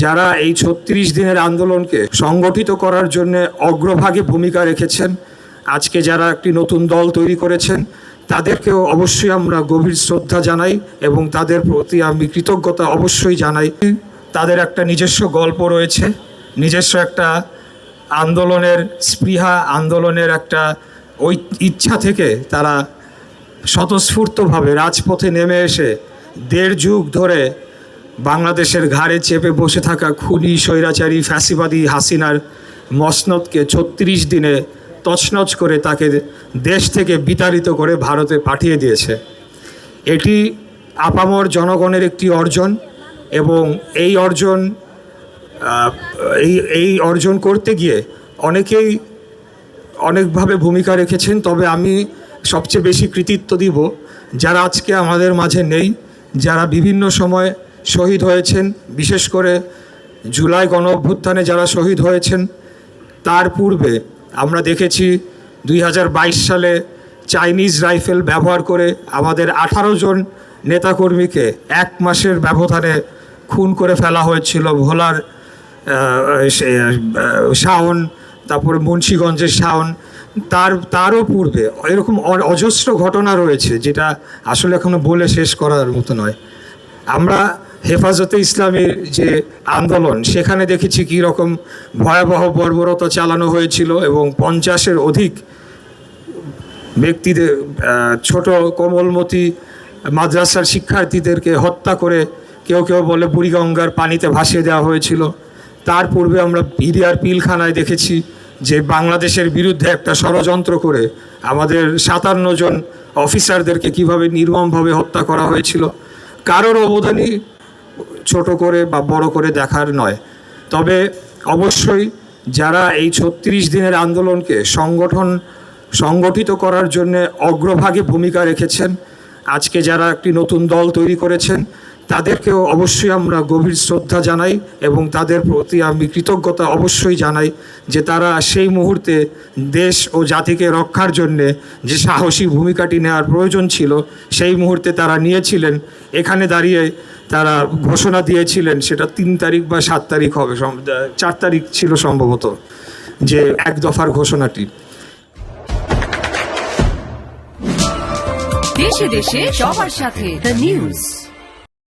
যারা এই ৩৬ দিনের আন্দোলনকে সংগঠিত করার জন্য অগ্রভাগে ভূমিকা রেখেছেন, আজকে যারা একটি নতুন দল তৈরি করেছেন, তাদেরকেও অবশ্যই আমরা গভীর শ্রদ্ধা জানাই এবং তাদের প্রতি আমি কৃতজ্ঞতা অবশ্যই জানাই। তাদের একটা নিজস্ব গল্প রয়েছে, নিজস্ব একটা আন্দোলনের স্পৃহা, আন্দোলনের একটা ওই ইচ্ছা থেকে তারা স্বতঃস্ফূর্তভাবে রাজপথে নেমে এসে ১.৫ যুগ ধরে বাংলাদেশের ঘাড়ে চেপে বসে থাকা খুনি স্বৈরাচারী ফ্যাসিবাদী হাসিনার মসনদকে ৩৬ দিনে তছনছ করে তাকে দেশ থেকে বিতাড়িত করে ভারতে পাঠিয়ে দিয়েছে। এটি আপামর জনগণের একটি অর্জন এবং এই অর্জন করতে গিয়ে অনেকেই অনেকভাবে ভূমিকা রেখেছেন। তবে আমি সবচেয়ে বেশি কৃতিত্ব দিব যারা আজকে আমাদের মাঝে নেই, যারা বিভিন্ন সময় শহীদ হয়েছেন, বিশেষ করে জুলাই গণ অভ্যুত্থানে যারা শহীদ হয়েছেন। তার পূর্বে আমরা দেখেছি ২০২২ সালে চাইনিজ রাইফেল ব্যবহার করে আমাদের ১৮ জন নেতাকর্মীকে ১ মাসের ব্যবধানে খুন করে ফেলা হয়েছিল। ভোলার শাওন, তারপরে মুন্সিগঞ্জের শাওন, তারও পূর্বে এরকম অজস্র ঘটনা রয়েছে যেটা আসলে এখনো বলে শেষ করার মতো নয়। আমরা হেফাজতে ইসলামের যে আন্দোলন, সেখানে দেখেছি কী রকম ভয়াবহ বর্বরতা চালানো হয়েছিল এবং ৫০-এর অধিক ব্যক্তিদের, ছোট কোমলমতি মাদ্রাসার শিক্ষার্থীদেরকে হত্যা করে কেউ কেউ বলে বুড়িগঙ্গার পানিতে ভাসিয়ে দেওয়া হয়েছিল। তার পূর্বে আমরা ইলিয়ার পিলখানায় দেখেছি যে বাংলাদেশের বিরুদ্ধে একটা ষড়যন্ত্র করে আমাদের ৫৭ জন অফিসারদেরকে কিভাবে নির্মমভাবে হত্যা করা হয়েছিল। কারোর অবদানই ছোট করে বা বড় করে দেখার নয়। তবে অবশ্যই যারা এই ৩৬ দিনের আন্দোলনকে সংগঠিত করার জন্য অগ্রভাগে ভূমিকা রেখেছেন, আজকে যারা একটি নতুন দল তৈরি করেছেন, তাদেরকেও অবশ্যই আমরা গভীর শ্রদ্ধা জানাই এবং তাদের প্রতি আমি কৃতজ্ঞতা অবশ্যই জানাই যে তারা সেই মুহূর্তে দেশ ও জাতিকে রক্ষার জন্যে যে সাহসী ভূমিকাটি নেওয়ার প্রয়োজন ছিল, সেই মুহূর্তে তারা নিয়েছিলেন। এখানে দাঁড়িয়ে তারা ঘোষণা দিয়েছিলেন, সেটা ৩ তারিখ বা ৭ তারিখ হবে, ৪ তারিখ ছিল সম্ভবত, যে ১ দফার ঘোষণাটি। দেশে দেশে সবার সাথে দ্য নিউজ।